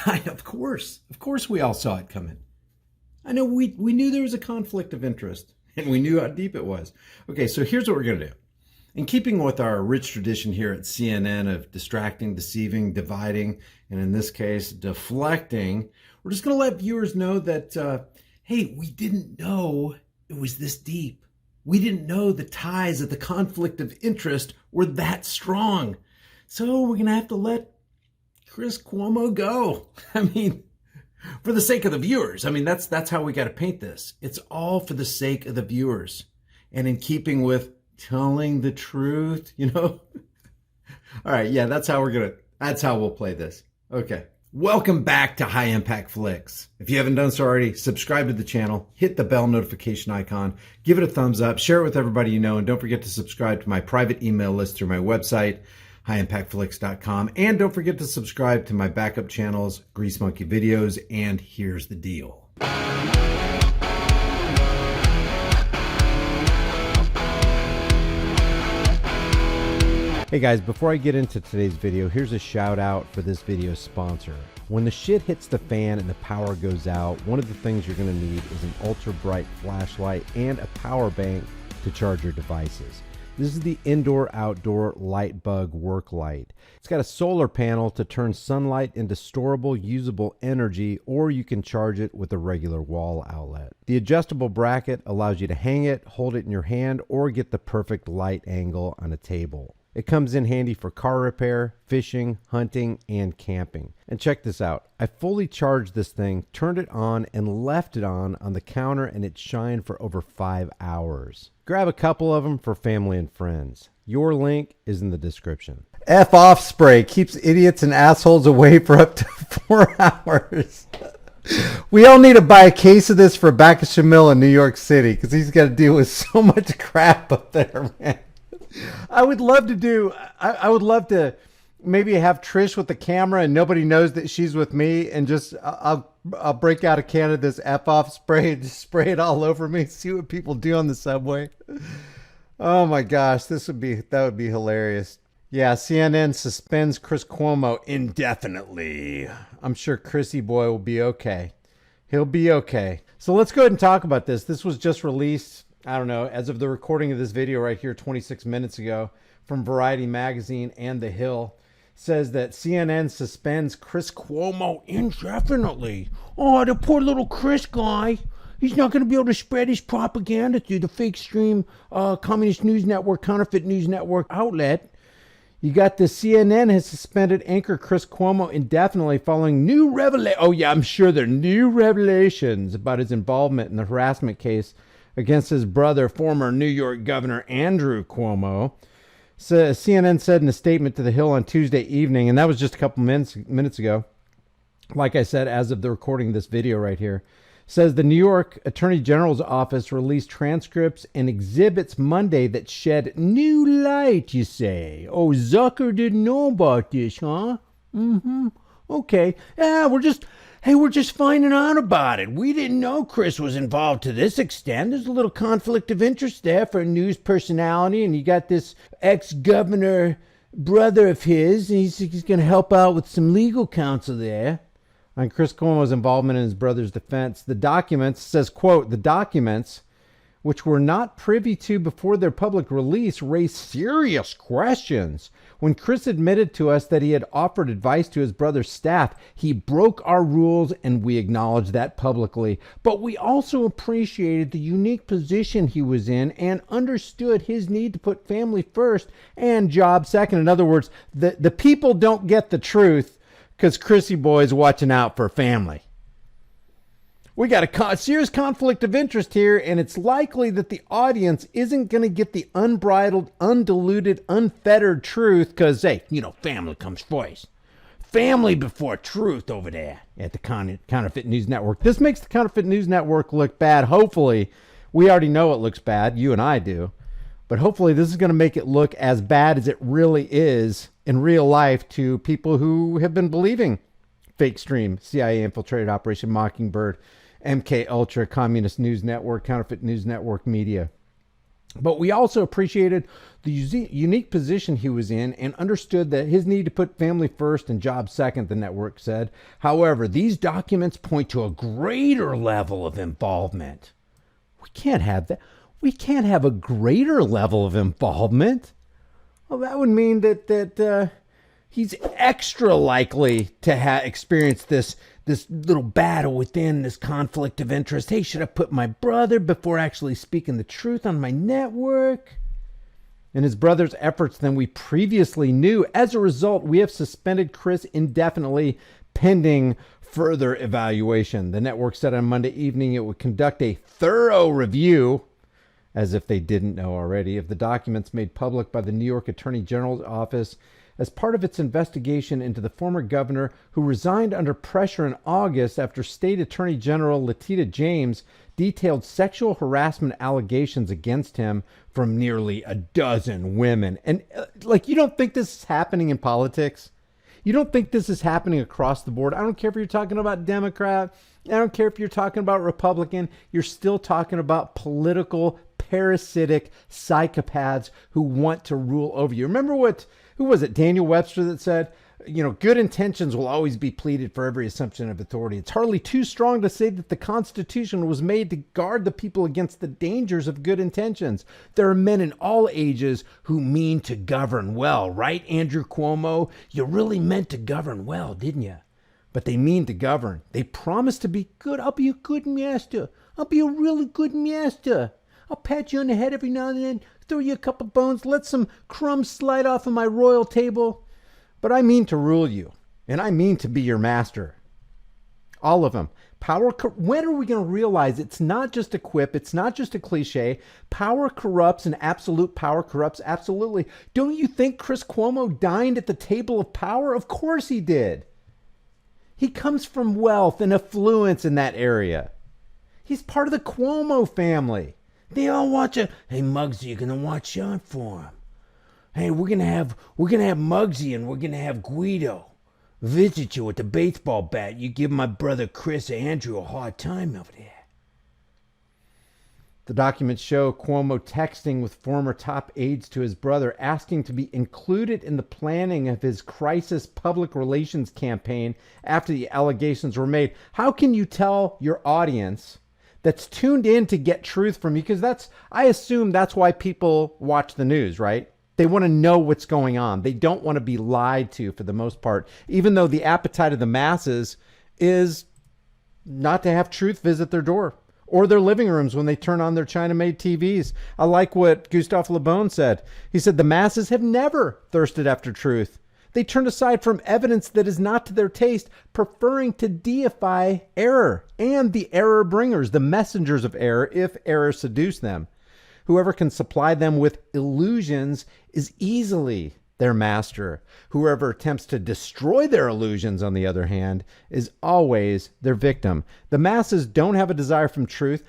Of course we all saw it coming. I know we knew there was a conflict of interest and we knew how deep it was. Okay, so here's what we're going to do. In keeping with our rich tradition here at CNN of distracting, deceiving, dividing, and in this case, deflecting, we're just going to let viewers know that, hey, we didn't know it was this deep. We didn't know the ties of the conflict of interest were that strong. So we're going to have to let Chris Cuomo go. I mean, for the sake of the viewers. I mean, that's how we got to paint this. It's all for the sake of the viewers. And in keeping with telling the truth, you know? All right, yeah, that's how we'll play this. Okay. Welcome back to High Impact Flicks. If you haven't done so already, subscribe to the channel, hit the bell notification icon, give it a thumbs up, share it with everybody you know, and don't forget to subscribe to my private email list through my website, highimpactflicks.com. And don't forget to subscribe to my backup channels, Grease Monkey Videos, and Here's the Deal. Hey guys, before I get into today's video, here's a shout out for this video's sponsor. When the shit hits the fan and the power goes out, one of the things you're going to need is an ultra bright flashlight and a power bank to charge your devices. This is the Indoor Outdoor Light Bug Work Light. It's got a solar panel to turn sunlight into storable, usable energy, or you can charge it with a regular wall outlet. The adjustable bracket allows you to hang it, hold it in your hand, or get the perfect light angle on a table. It comes in handy for car repair, fishing, hunting, and camping. And check this out. I fully charged this thing, turned it on, and left it on the counter, and it shined for over 5 hours. Grab a couple of them for family and friends. Your link is in the description. F off spray keeps idiots and assholes away for up to 4 hours. We all need to buy a case of this for Bacchus Shamil in New York City because he's got to deal with so much crap up there, man. I would love to maybe have Trish with the camera and nobody knows that she's with me, and just I'll break out a can of this F-off spray and just spray it all over me, see what people do on the subway. Oh my gosh, that would be hilarious. Yeah, CNN suspends Chris Cuomo indefinitely. I'm sure Chrissy boy will be okay. He'll be okay. So let's go ahead and talk about this. This was just released, I don't know, as of the recording of this video right here 26 minutes ago, from Variety Magazine and The Hill. Says that CNN suspends Chris Cuomo indefinitely. Oh, the poor little Chris guy. He's not going to be able to spread his propaganda through the fake stream Communist News Network, Counterfeit News Network outlet. You got the CNN has suspended anchor Chris Cuomo indefinitely following new revelations. Oh yeah, I'm sure there are new revelations about his involvement in the harassment case against his brother, former New York Governor Andrew Cuomo. So CNN said in a statement to The Hill on Tuesday evening, and that was just a couple minutes ago, like I said, as of the recording of this video right here, says the New York Attorney General's office released transcripts and exhibits Monday that shed new light, you say. Oh, Zucker didn't know about this, huh? Okay. Yeah, we're just finding out about it. We didn't know Chris was involved to this extent. There's a little conflict of interest there for a news personality, and you got this ex-governor brother of his, and he's going to help out with some legal counsel there on Chris Cuomo's involvement in his brother's defense. The documents, says, quote, the documents, which were not privy to before their public release, raised serious questions. When Chris admitted to us that he had offered advice to his brother's staff, he broke our rules, and we acknowledged that publicly. But we also appreciated the unique position he was in and understood his need to put family first and job second. In other words, the people don't get the truth because Chrissy boy is watching out for family. We got a serious conflict of interest here, and it's likely that the audience isn't going to get the unbridled, undiluted, unfettered truth because, hey, you know, family comes first. Family before truth over there at the Counterfeit News Network. This makes the Counterfeit News Network look bad. Hopefully, we already know it looks bad. You and I do. But hopefully this is going to make it look as bad as it really is in real life to people who have been believing fake stream, CIA infiltrated Operation Mockingbird, MK Ultra, Communist News Network, Counterfeit News Network media. But we also appreciated the unique position he was in and understood that his need to put family first and job second, the network said. However, these documents point to a greater level of involvement. We can't have that. We can't have a greater level of involvement. Well, that would mean that he's extra likely to experience this little battle within, this conflict of interest. Hey, should I put my brother before actually speaking the truth on my network? In his brother's efforts than we previously knew. As a result, we have suspended Chris indefinitely pending further evaluation. The network said on Monday evening it would conduct a thorough review, as if they didn't know already, of the documents made public by the New York Attorney General's office as part of its investigation into the former governor who resigned under pressure in August after State Attorney General Letitia James detailed sexual harassment allegations against him from nearly a dozen women. And you don't think this is happening in politics? You don't think this is happening across the board? I don't care if you're talking about Democrat. I don't care if you're talking about Republican. You're still talking about political parasitic psychopaths who want to rule over you. Remember who was it? Daniel Webster that said, good intentions will always be pleaded for every assumption of authority. It's hardly too strong to say that the Constitution was made to guard the people against the dangers of good intentions. There are men in all ages who mean to govern well, right, Andrew Cuomo? You really meant to govern well, didn't you? But they mean to govern. They promise to be good. I'll be a good master. I'll be a really good master. I'll pat you on the head every now and then, throw you a couple bones, let some crumbs slide off of my royal table. But I mean to rule you, and I mean to be your master. All of them. When are we going to realize it's not just a quip, it's not just a cliche? Power corrupts, and absolute power corrupts absolutely. Don't you think Chris Cuomo dined at the table of power? Of course he did. He comes from wealth and affluence in that area. He's part of the Cuomo family. They all watch hey, Muggsy, you're going to watch out for him. Hey, we're going to have Muggsy and we're going to have Guido visit you with the baseball bat. You give my brother Chris or Andrew a hard time over there. The documents show Cuomo texting with former top aides to his brother, asking to be included in the planning of his crisis public relations campaign after the allegations were made. How can you tell your audience that's tuned in to get truth from you? Because I assume that's why people watch the news, right? They want to know what's going on. They don't want to be lied to for the most part, even though the appetite of the masses is not to have truth visit their door or their living rooms when they turn on their China-made TVs. I like what Gustave Le Bon said. He said, the masses have never thirsted after truth. They turn aside from evidence that is not to their taste, preferring to deify error and the error bringers, the messengers of error, if error seduce them. Whoever can supply them with illusions is easily their master. Whoever attempts to destroy their illusions, on the other hand, is always their victim. The masses don't have a desire for truth.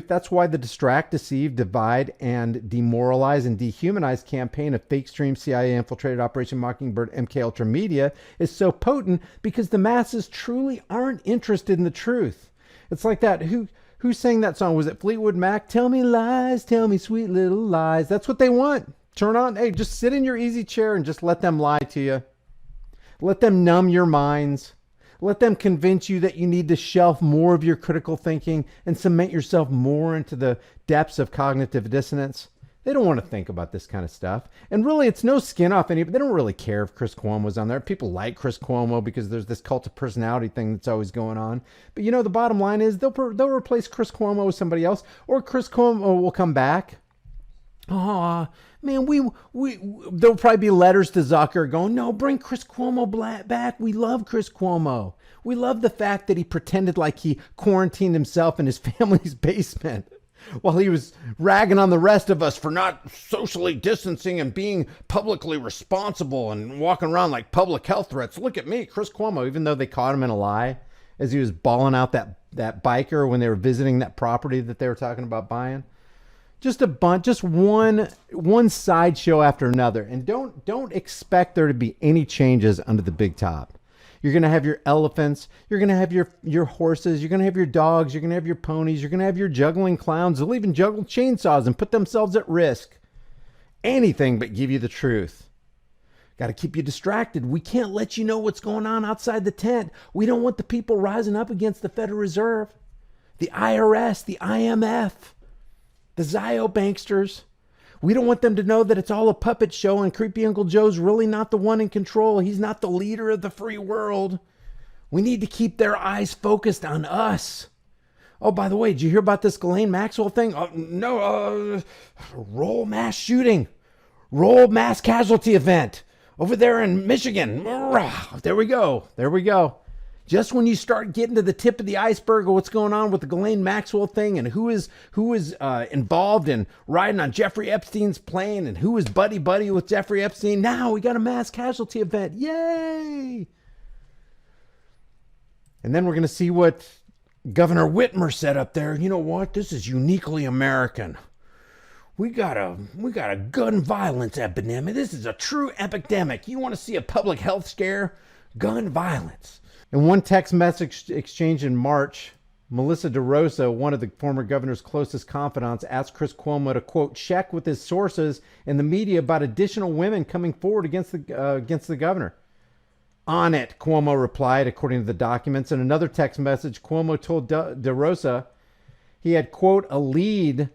That's why the distract, deceive, divide, and demoralize and dehumanize campaign of fake stream CIA infiltrated Operation Mockingbird MK Ultra Media is so potent, because the masses truly aren't interested in the truth. It's like that. Who sang that song? Was it Fleetwood Mac? Tell me lies, tell me sweet little lies. That's what they want. Turn on. Hey, just sit in your easy chair and just let them lie to you. Let them numb your minds. Let them convince you that you need to shelf more of your critical thinking and cement yourself more into the depths of cognitive dissonance. They don't want to think about this kind of stuff. And really, it's no skin off any, but they don't really care if Chris Cuomo was on there. People like Chris Cuomo because there's this cult of personality thing that's always going on. But the bottom line is they'll replace Chris Cuomo with somebody else, or Chris Cuomo will come back. Oh, man, there'll probably be letters to Zucker going, no, bring Chris Cuomo back. We love Chris Cuomo. We love the fact that he pretended like he quarantined himself in his family's basement while he was ragging on the rest of us for not socially distancing and being publicly responsible and walking around like public health threats. Look at me, Chris Cuomo, even though they caught him in a lie as he was bawling out that biker when they were visiting that property that they were talking about buying. Just a bunch, just one sideshow after another. And don't expect there to be any changes under the big top. You're going to have your elephants. You're going to have your horses. You're going to have your dogs. You're going to have your ponies. You're going to have your juggling clowns. They'll even juggle chainsaws and put themselves at risk. Anything but give you the truth. Got to keep you distracted. We can't let you know what's going on outside the tent. We don't want the people rising up against the Federal Reserve, the IRS, the IMF, the Zio banksters. We don't want them to know that it's all a puppet show and creepy Uncle Joe's really not the one in control. He's not the leader of the free world. We need to keep their eyes focused on us. Oh, by the way, did you hear about this Ghislaine Maxwell thing? Roll mass shooting. Roll mass casualty event. Over there in Michigan. There we go. There we go. Just when you start getting to the tip of the iceberg of what's going on with the Ghislaine Maxwell thing and who is involved in riding on Jeffrey Epstein's plane and who is buddy with Jeffrey Epstein, now we got a mass casualty event. Yay! And then we're going to see what Governor Whitmer said up there. You know what? This is uniquely American. We got a gun violence epidemic. This is a true epidemic. You want to see a public health scare? Gun violence. In one text message exchange in March, Melissa DeRosa, one of the former governor's closest confidants, asked Chris Cuomo to, quote, check with his sources in the media about additional women coming forward against the governor. On it, Cuomo replied, according to the documents. In another text message, Cuomo told DeRosa he had, quote, a lead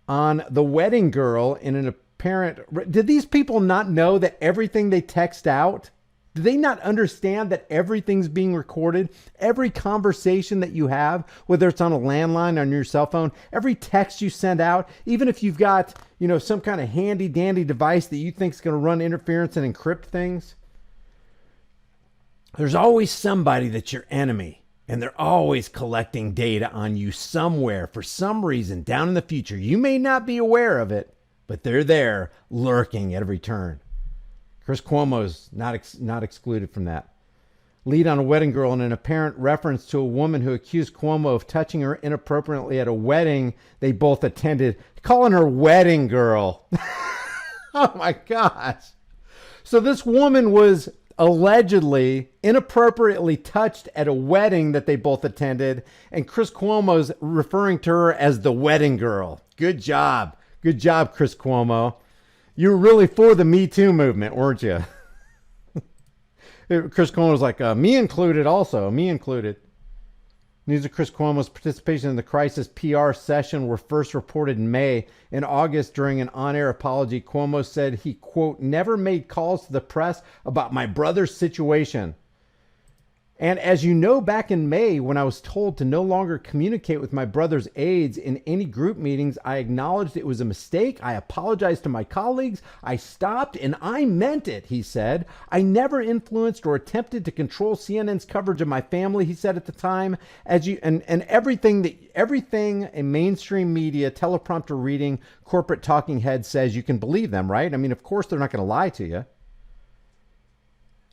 on the wedding girl in an apparent... Did these people not know that everything they text out? Do they not understand that everything's being recorded? Every conversation that you have, whether it's on a landline or on your cell phone, every text you send out, even if you've got, some kind of handy dandy device that you think is going to run interference and encrypt things, there's always somebody that's your enemy. And they're always collecting data on you somewhere for some reason down in the future. You may not be aware of it, but they're there lurking at every turn. Chris Cuomo's not excluded from that. Lead on a wedding girl in an apparent reference to a woman who accused Cuomo of touching her inappropriately at a wedding they both attended, calling her wedding girl. Oh my gosh. So this woman was allegedly inappropriately touched at a wedding that they both attended, and Chris Cuomo's referring to her as the wedding girl. Good job. Good job, Chris Cuomo. You were really for the Me Too movement, weren't you? Chris Cuomo was like, me included also, me included. News of Chris Cuomo's participation in the crisis PR session were first reported in May. In August, during an on-air apology, Cuomo said he, quote, never made calls to the press about my brother's situation. And as you know, back in May, when I was told to no longer communicate with my brother's aides in any group meetings, I acknowledged it was a mistake. I apologized to my colleagues. I stopped and I meant it, he said. I never influenced or attempted to control CNN's coverage of my family, he said at the time. And everything a mainstream media, teleprompter reading, corporate talking head says, you can believe them, right? I mean, of course, they're not going to lie to you.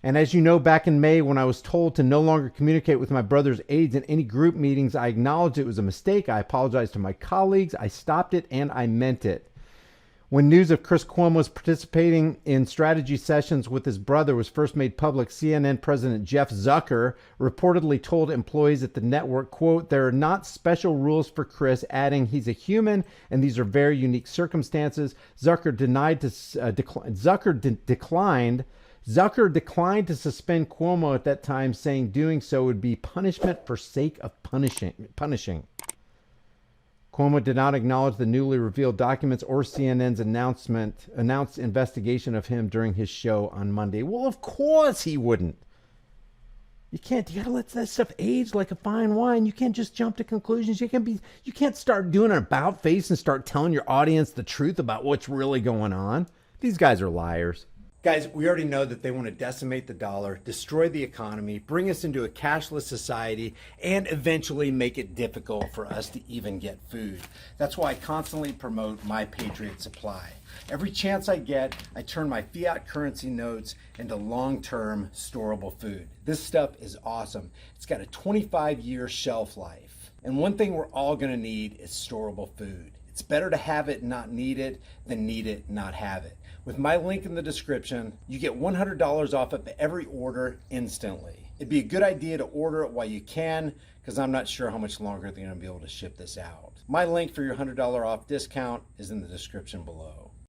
And as you know, back in May, when I was told to no longer communicate with my brother's aides in any group meetings, I acknowledged it was a mistake. I apologized to my colleagues. I stopped it and I meant it. When news of Chris Cuomo's participating in strategy sessions with his brother was first made public, CNN President Jeff Zucker reportedly told employees at the network, quote, there are not special rules for Chris, adding he's a human and these are very unique circumstances. Zucker declined to suspend Cuomo at that time, saying doing so would be punishment for sake of punishing. Cuomo did not acknowledge the newly revealed documents or CNN's announced investigation of him during his show on Monday. Well, of course he wouldn't. You gotta let that stuff age like a fine wine. You can't just jump to conclusions. You can't start doing an about face and start telling your audience the truth about what's really going on. These guys are liars. Guys, we already know that they want to decimate the dollar, destroy the economy, bring us into a cashless society, and eventually make it difficult for us to even get food. That's why I constantly promote My Patriot Supply. Every chance I get, I turn my fiat currency notes into long-term storable food. This stuff is awesome. It's got a 25-year shelf life. And one thing we're all going to need is storable food. It's better to have it and not need it than need it and not have it. With my link in the description, you get $100 off of every order instantly. It'd be a good idea to order it while you can, because I'm not sure how much longer they're going to be able to ship this out. My link for your $100 off discount is in the description below.